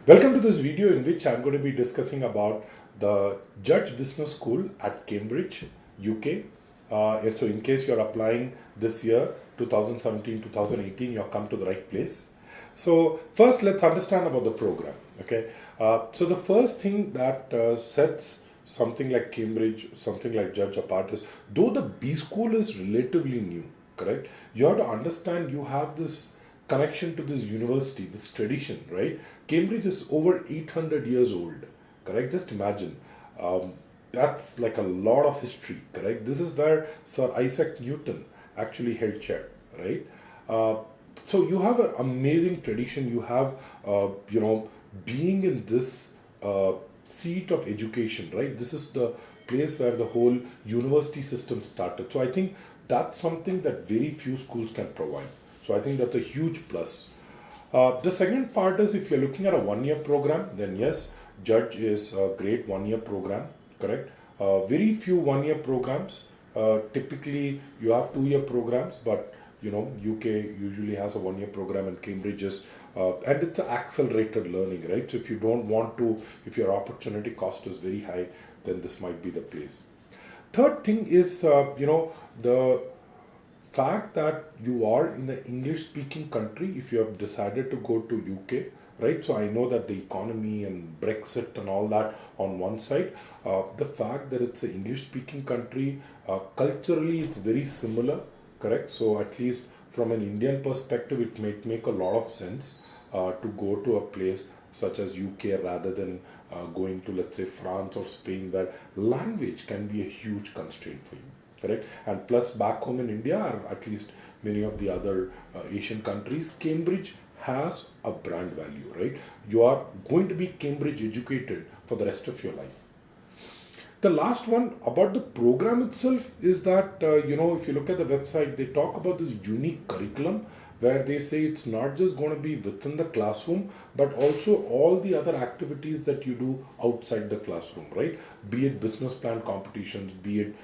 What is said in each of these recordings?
Welcome to this video in which I'm going to be discussing about the Judge Business School at Cambridge, UK. And so in case you're applying this year, 2017-2018, you've come to the right place. So first, let's understand about the program. Okay. So the first thing that sets something like Cambridge, something like Judge apart is, though the B school is relatively new, correct? You have to understand you have this connection to this university, this tradition, right? Cambridge is over 800 years old, correct? Just imagine. That's like a lot of history, correct? This is where Sir Isaac Newton actually held chair, right? Uh, so you have an amazing tradition. You have, being in this seat of education, right? This is the place where the whole university system started. So I think that's something that very few schools can provide. So I think that's a huge plus. The second part is, if you're looking at a 1 year program, then yes, Judge is a great 1 year program, correct? Very few 1 year programs. Typically, you have 2 year programs, but UK usually has a 1 year program, and Cambridge is, and it's an accelerated learning, right? So if you don't want to, if your opportunity cost is very high, then this might be the place. Third thing is, the fact that you are in an English speaking country. If you have decided to go to UK, right? So I know that the economy and Brexit and all that on one side, the fact that it's an English speaking country, culturally it's very similar, correct? So at least from an Indian perspective, it might make a lot of sense to go to a place such as UK rather than going to, let's say, France or Spain, where language can be a huge constraint for you, correct? And plus, back home in India, or at least many of the other Asian countries, Cambridge has a brand value, right? You are going to be Cambridge educated for the rest of your life. The last one about the program itself is that, if you look at the website, they talk about this unique curriculum where they say it's not just going to be within the classroom, but also all the other activities that you do outside the classroom, right? Be it business plan competitions, be it,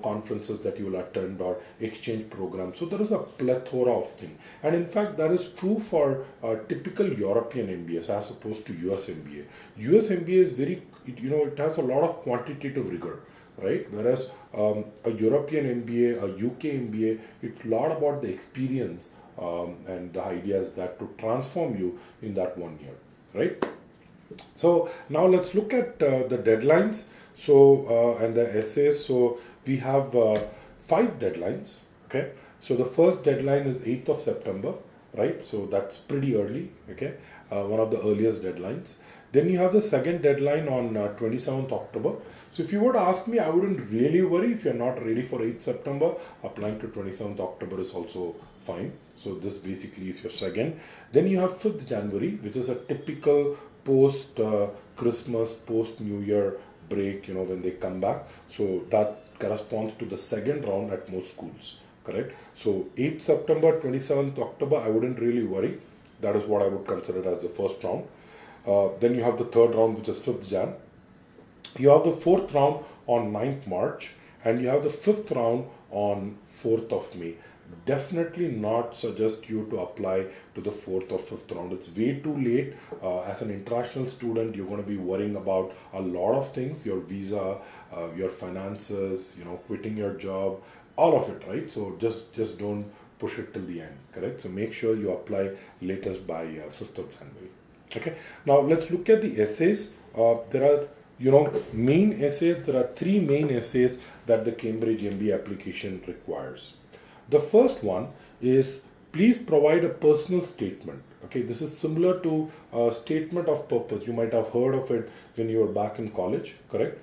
conferences that you will attend or exchange programs. So there is a plethora of things. And in fact, that is true for typical European MBAs as opposed to US MBA. US MBA is very, it has a lot of quantitative rigor, right? Whereas a European MBA, a UK MBA, it's a lot about the experience, and the idea is that to transform you in that 1 year, right? So now let's look at the deadlines. So and the essays. So we have 5 deadlines. Okay. So the first deadline is 8th of September, right? So that's pretty early. Okay, one of the earliest deadlines. Then you have the second deadline on 27th October. So if you were to ask me, I wouldn't really worry if you're not ready for 8th September. Applying to 27th October is also fine. So this basically is your second. Then you have 5th January, which is a typical post Christmas, post New Year break, when they come back. So that corresponds to the second round at most schools, correct? So 8th September, 27th October, I wouldn't really worry. That is what I would consider as the first round. Then you have the third round, which is 5th Jan. You have the fourth round on 9th March, and you have the fifth round on 4th of May. Definitely not suggest you to apply to the fourth or fifth round. It's way too late. As an international student, you're going to be worrying about a lot of things: your visa, your finances, quitting your job, all of it, right? So just don't push it till the end, correct? So make sure you apply latest by 5th of January. Okay. Now let's look at the essays. There are, main essays. There are 3 main essays that the Cambridge MBA application requires. The first one is, please provide a personal statement. Okay, this is similar to a statement of purpose. You might have heard of it when you were back in college, correct?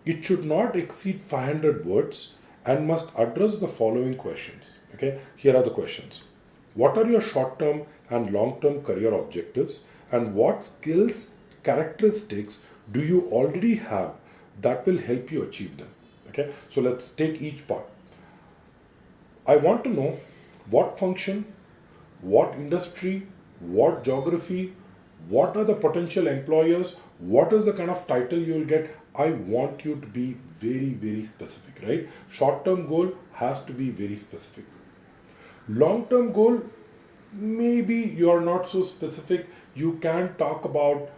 It should not exceed 500 words and must address the following questions. Okay, here are the questions. What are your short-term and long-term career objectives, and what skills, characteristics do you already have that will help you achieve them? Okay, so let's take each part. I want to know what function, what industry, what geography, what are the potential employers, what is the kind of title you will get. I want you to be very, very specific, right? Short term goal has to be very specific. Long term goal, maybe you're not so specific. You can talk about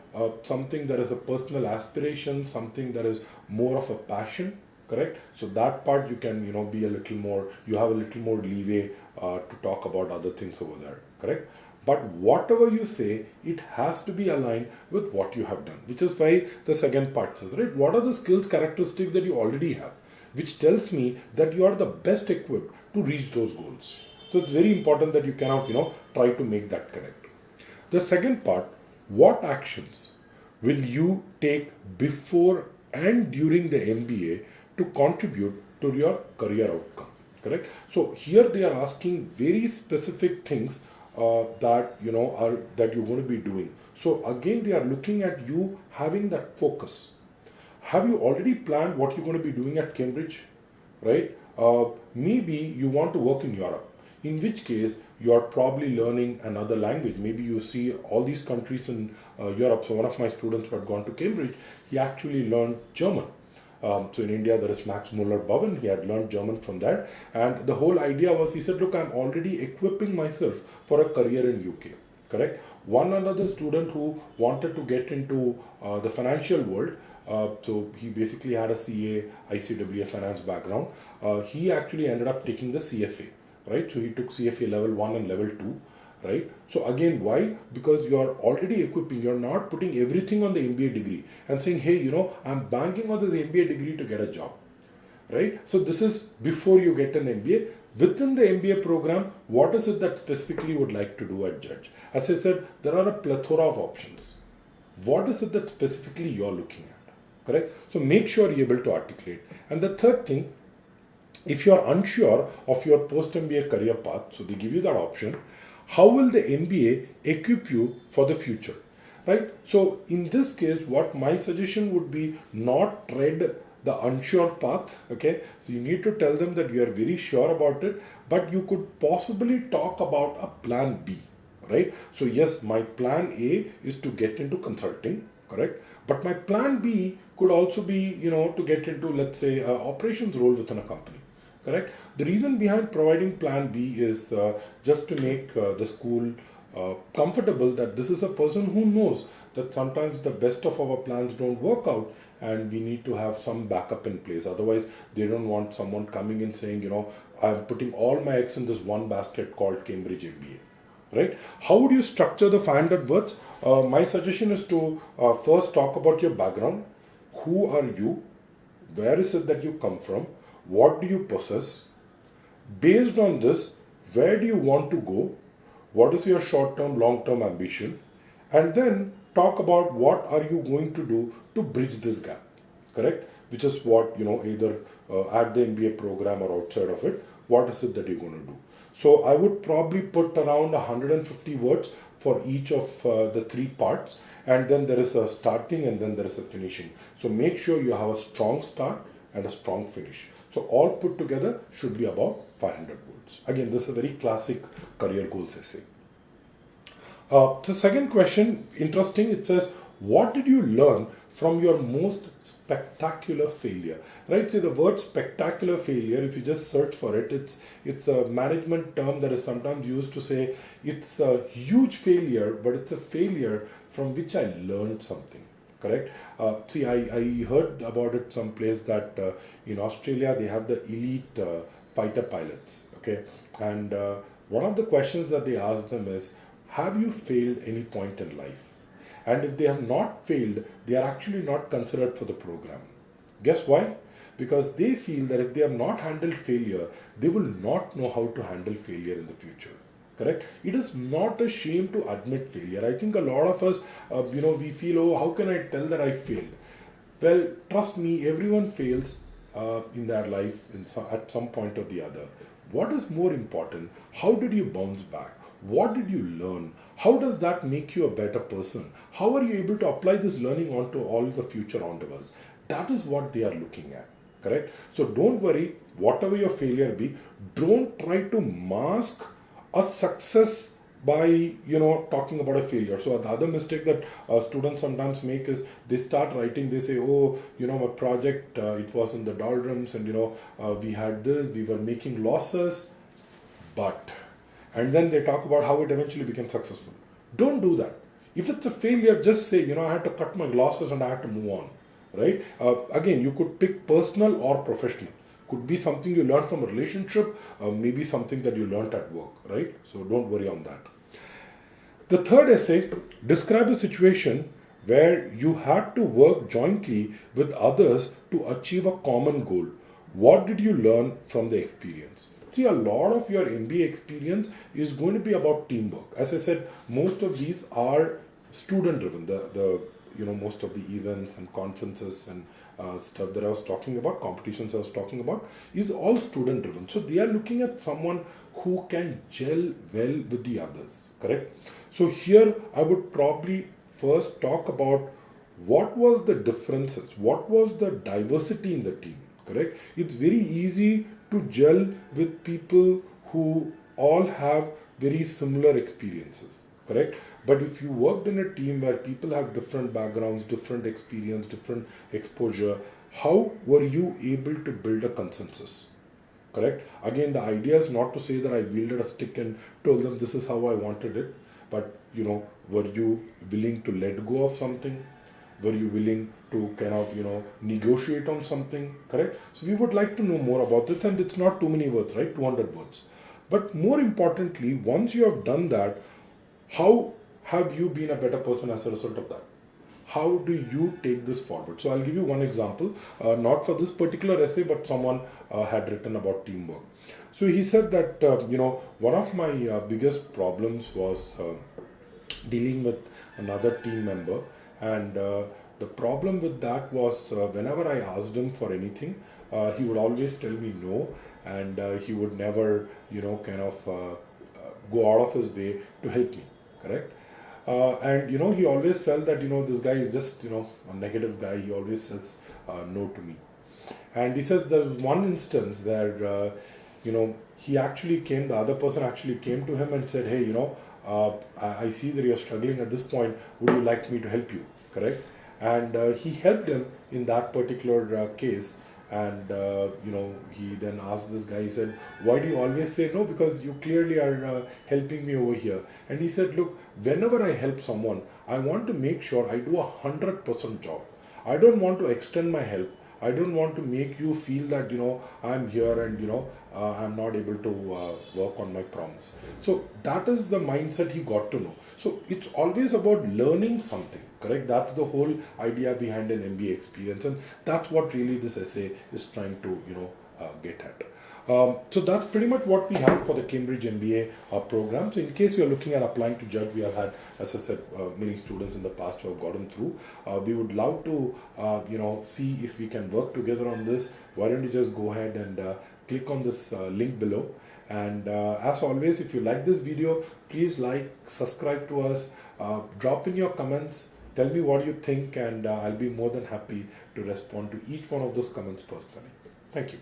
something that is a personal aspiration, something that is more of a passion, correct? So that part you can, be a little more, you have a little more leeway to talk about other things over there, correct? But whatever you say, it has to be aligned with what you have done, which is why the second part says, right? What are the skills, characteristics that you already have, which tells me that you are the best equipped to reach those goals. So it's very important that you kind of, try to make that correct. The second part, what actions will you take before and during the MBA to contribute to your career outcome, correct? So here they are asking very specific things that are that you're going to be doing. So again, they are looking at you having that focus. Have you already planned what you're going to be doing at Cambridge, right? Maybe you want to work in Europe, in which case you are probably learning another language. Maybe you see all these countries in Europe. So one of my students who had gone to Cambridge, he actually learned German. So in India, there is Max Muller-Bowen. He had learned German from there. And the whole idea was, he said, look, I'm already equipping myself for a career in UK, correct? One another student who wanted to get into the financial world, so he basically had a CA, ICWA finance background. He actually ended up taking the CFA, right? So he took CFA level 1 and level 2, right? So again, why? Because you are already equipping, you're not putting everything on the MBA degree and saying, hey, I'm banking on this MBA degree to get a job, right? So this is before you get an MBA. Within the MBA program, what is it that specifically you would like to do at Judge? As I said, there are a plethora of options. What is it that specifically you're looking at, correct? So make sure you're able to articulate. And the third thing, if you're unsure of your post-MBA career path, so they give you that option, how will the MBA equip you for the future, right? So in this case, what my suggestion would be, not tread the unsure path, okay? So you need to tell them that you are very sure about it, but you could possibly talk about a plan B, right? So yes, my plan A is to get into consulting, correct? But my plan B could also be, to get into, let's say, an operations role within a company, correct? The reason behind providing plan B is just to make the school comfortable that this is a person who knows that sometimes the best of our plans don't work out and we need to have some backup in place. Otherwise, they don't want someone coming in saying, I'm putting all my eggs in this one basket called Cambridge MBA, right? How would you structure the 500 words? My suggestion is to first talk about your background. Who are you? Where is it that you come from? What do you possess? Based on this, where do you want to go? What is your short-term, long-term ambition? And then talk about what are you going to do to bridge this gap, correct? Which is what, either at the MBA program or outside of it, what is it that you're going to do? So I would probably put around 150 words for each of the three parts. And then there is a starting and then there is a finishing. So make sure you have a strong start and a strong finish. So all put together should be about 500 words. Again, this is a very classic career goals essay. The second question, interesting, it says, what did you learn from your most spectacular failure? Right? See, the word spectacular failure, if you just search for it, it's a management term that is sometimes used to say it's a huge failure, but it's a failure from which I learned something. Correct? See, I heard about it someplace that in Australia they have the elite fighter pilots. Okay, and one of the questions that they ask them is, have you failed any point in life? And if they have not failed, they are actually not considered for the program. Guess why? Because they feel that if they have not handled failure, they will not know how to handle failure in the future. Correct? It is not a shame to admit failure. I think a lot of us, we feel, oh, how can I tell that I failed? Well, trust me, everyone fails in their life at some point or the other. What is more important? How did you bounce back? What did you learn? How does that make you a better person? How are you able to apply this learning onto all the future endeavors? That is what they are looking at. Correct? So don't worry, whatever your failure be, don't try to mask a success by talking about a failure. So the other mistake that students sometimes make is they start writing, they say, oh, my project, it was in the doldrums and we had this, we were making losses, but, and then they talk about how it eventually became successful. Don't do that. If it's a failure, just say, I had to cut my losses and I had to move on, right? Again, you could pick personal or professional. Could be something you learned from a relationship, maybe something that you learned at work, right? So don't worry on that. The third essay, describe a situation where you had to work jointly with others to achieve a common goal. What did you learn from the experience? See, a lot of your MBA experience is going to be about teamwork. As I said, most of these are student driven. The most of the events and conferences and stuff that I was talking about, competitions I was talking about, is all student driven. So they are looking at someone who can gel well with the others, correct? So here I would probably first talk about what was the differences, what was the diversity in the team, correct? It's very easy to gel with people who all have very similar experiences, correct? But if you worked in a team where people have different backgrounds, different experience, different exposure, how were you able to build a consensus? Correct? Again, the idea is not to say that I wielded a stick and told them this is how I wanted it, but were you willing to let go of something? Were you willing to kind of negotiate on something? Correct? So we would like to know more about it, and it's not too many words, right? 200 words. But more importantly, once you have done that, how have you been a better person as a result of that? How do you take this forward? So I'll give you one example, not for this particular essay, but someone had written about teamwork. So he said that, one of my biggest problems was dealing with another team member. And the problem with that was whenever I asked him for anything, he would always tell me no. And he would never, go out of his way to help me, correct? And he always felt that this guy is just a negative guy. He always says no to me. And he says there was one instance where he actually came, the other person actually came to him and said, hey, I see that you're struggling at this point, would you like me to help you, correct? And he helped him in that particular case. And he then asked this guy, he said, why do you always say no? Because you clearly are helping me over here. And he said, look, whenever I help someone, I want to make sure I do 100% job. I don't want to extend my help. I don't want to make you feel that I'm here and I'm not able to work on my promise. So that is the mindset he got to know. So it's always about learning something, correct? That's the whole idea behind an MBA experience, and that's what really this essay is trying to get at. So that's pretty much what we have for the Cambridge MBA program. So in case you're looking at applying to judge, we have had, as I said, many students in the past who have gotten through. We would love to, see if we can work together on this. Why don't you just go ahead and click on this link below. And as always, if you like this video, please like, subscribe to us, drop in your comments, tell me what you think, and I'll be more than happy to respond to each one of those comments personally. Thank you.